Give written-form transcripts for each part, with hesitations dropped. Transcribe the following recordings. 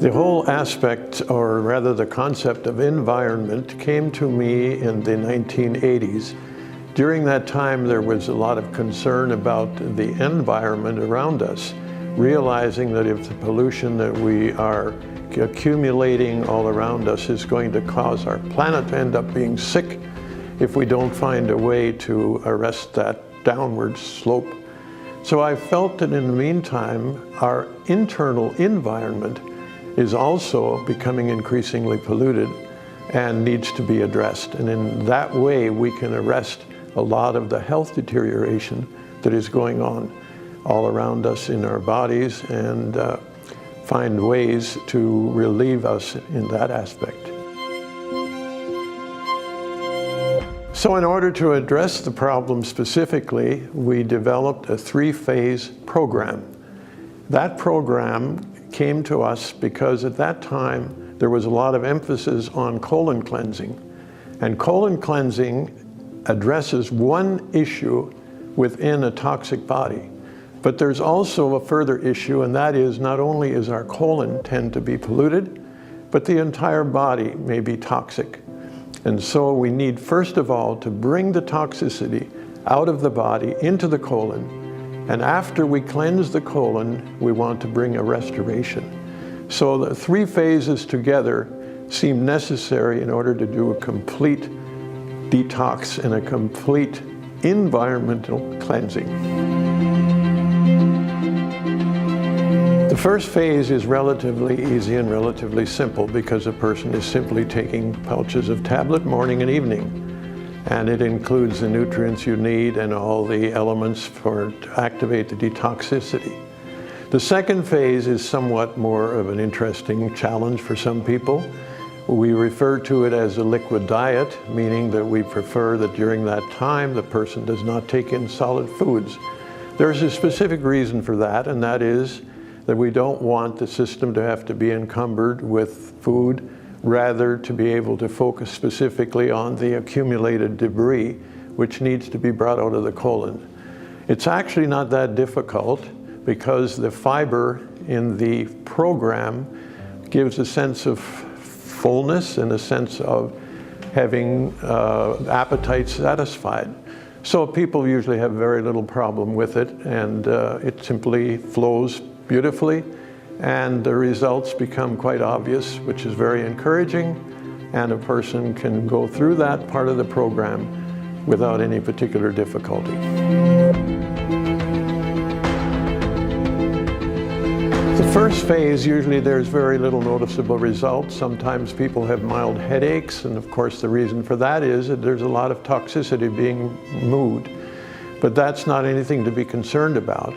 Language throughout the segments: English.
The whole aspect, or rather the concept of environment, came to me in the 1980s. During that time, there was a lot of concern about the environment around us, realizing that if the pollution that we are accumulating all around us is going to cause our planet to end up being sick if we don't find a way to arrest that downward slope. So I felt that in the meantime, our internal environment is also becoming increasingly polluted and needs to be addressed. And in that way, we can arrest a lot of the health deterioration that is going on all around us in our bodies and find ways to relieve us in that aspect. So in order to address the problem specifically, we developed a 3-phase program. That program came to us because at that time there was a lot of emphasis on colon cleansing. And colon cleansing addresses one issue within a toxic body. But there's also a further issue, and that is not only is our colon tend to be polluted, but the entire body may be toxic. And so we need, first of all, to bring the toxicity out of the body into the colon. And after we cleanse the colon, we want to bring a restoration. So the 3 phases together seem necessary in order to do a complete detox and a complete environmental cleansing. The first phase is relatively easy and relatively simple because a person is simply taking pouches of tablet morning and evening. And it includes the nutrients you need and all the elements to activate the detoxicity. The second phase is somewhat more of an interesting challenge for some people. We refer to it as a liquid diet, meaning that we prefer that during that time the person does not take in solid foods. There's a specific reason for that, and that is that we don't want the system to have to be encumbered with food, rather to be able to focus specifically on the accumulated debris which needs to be brought out of the colon. It's actually not that difficult because the fiber in the program gives a sense of fullness and a sense of having appetite satisfied. So people usually have very little problem with it, and it simply flows beautifully, and the results become quite obvious, which is very encouraging, and a person can go through that part of the program without any particular difficulty. The first phase, usually there's very little noticeable results. Sometimes people have mild headaches, and of course the reason for that is that there's a lot of toxicity being moved, but that's not anything to be concerned about.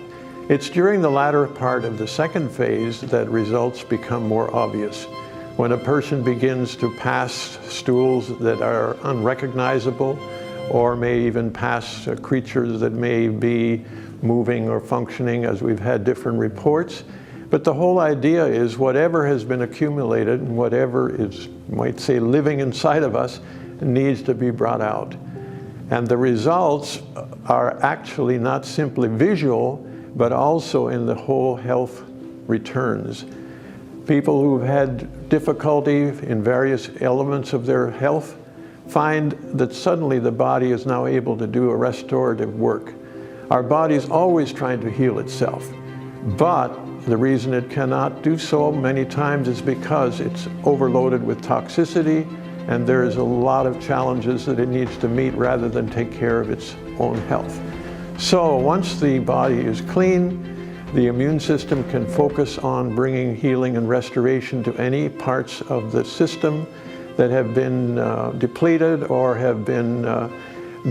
It's during the latter part of the second phase that results become more obvious. When a person begins to pass stools that are unrecognizable, or may even pass creatures that may be moving or functioning, as we've had different reports. But the whole idea is whatever has been accumulated and whatever is, you might say, living inside of us needs to be brought out. And the results are actually not simply visual, but also in the whole health returns. People who've had difficulty in various elements of their health find that suddenly the body is now able to do a restorative work. Our body is always trying to heal itself, but the reason it cannot do so many times is because it's overloaded with toxicity, and there is a lot of challenges that it needs to meet rather than take care of its own health. So once the body is clean, the immune system can focus on bringing healing and restoration to any parts of the system that have been depleted or have been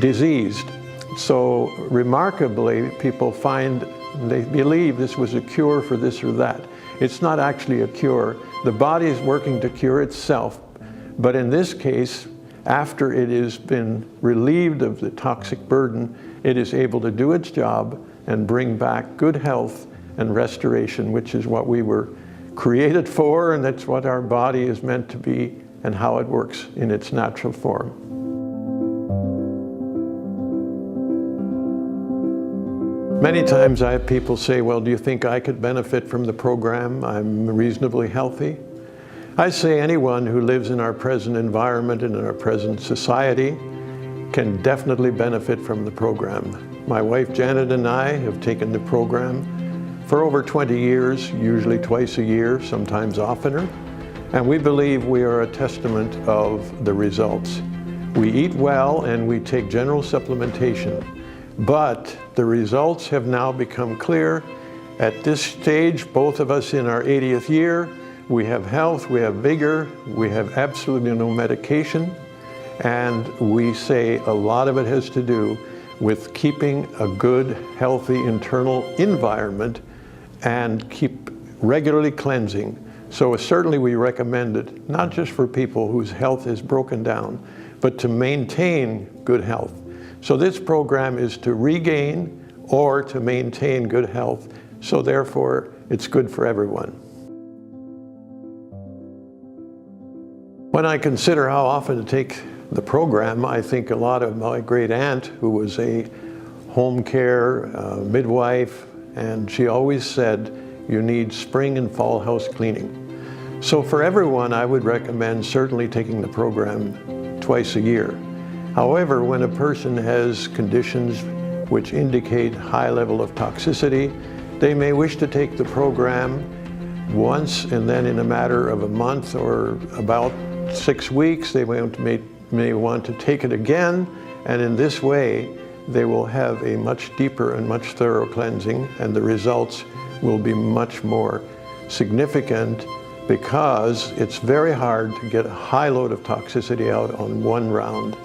diseased. So remarkably, people find they believe this was a cure for this or that. It's not actually a cure. The body is working to cure itself, but in this case, after it has been relieved of the toxic burden, it is able to do its job and bring back good health and restoration, which is what we were created for, and that's what our body is meant to be and how it works in its natural form. Many times I have people say, well, do you think I could benefit from the program? I'm reasonably healthy. I say anyone who lives in our present environment and in our present society can definitely benefit from the program. My wife Janet and I have taken the program for over 20 years, usually twice a year, sometimes oftener, and we believe we are a testament of the results. We eat well and we take general supplementation, but the results have now become clear. At this stage, both of us in our 80th year, we have health, we have vigor, we have absolutely no medication, and we say a lot of it has to do with keeping a good, healthy internal environment and keep regularly cleansing. So certainly we recommend it, not just for people whose health is broken down, but to maintain good health. So this program is to regain or to maintain good health, so therefore it's good for everyone. When I consider how often to take the program, I think a lot of my great aunt, who was a home care midwife, and she always said, you need spring and fall house cleaning. So for everyone, I would recommend certainly taking the program twice a year. However, when a person has conditions which indicate high level of toxicity, they may wish to take the program once, and then in a matter of a month or about 6 weeks, they may want to take it again, and in this way they will have a much deeper and much thorough cleansing, and the results will be much more significant, because it's very hard to get a high load of toxicity out on one round.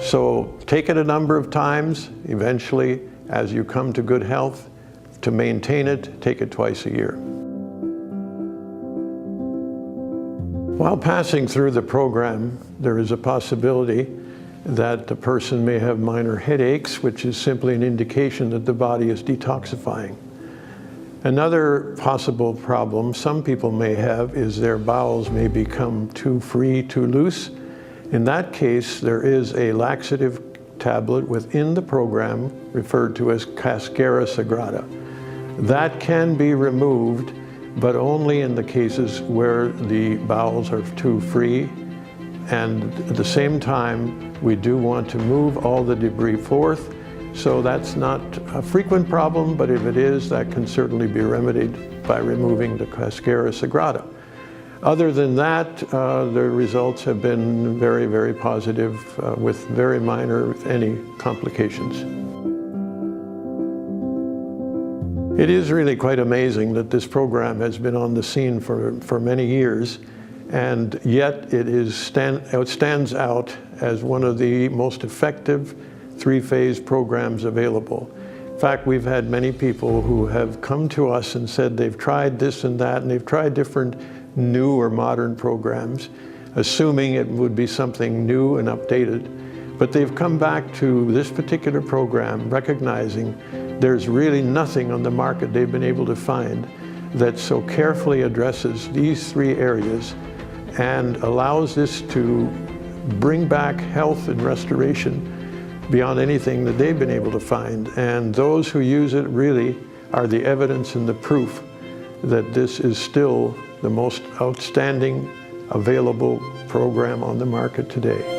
So take it a number of times. Eventually, as you come to good health, to maintain it, take it twice a year. While passing through the program, there is a possibility that the person may have minor headaches, which is simply an indication that the body is detoxifying. Another possible problem some people may have is their bowels may become too free, too loose. In that case, there is a laxative tablet within the program referred to as Cascara Sagrada. That can be removed, but only in the cases where the bowels are too free. And at the same time, we do want to move all the debris forth. So that's not a frequent problem, but if it is, that can certainly be remedied by removing the Cascara Sagrada. Other than that, the results have been very, very positive with very minor, if any, complications. It is really quite amazing that this program has been on the scene for many years, and yet it stands out as one of the most effective three-phase programs available. In fact, we've had many people who have come to us and said they've tried this and that, and they've tried different new or modern programs, assuming it would be something new and updated. But they've come back to this particular program recognizing there's really nothing on the market they've been able to find that so carefully addresses these three areas and allows this to bring back health and restoration beyond anything that they've been able to find. And those who use it really are the evidence and the proof that this is still the most outstanding available program on the market today.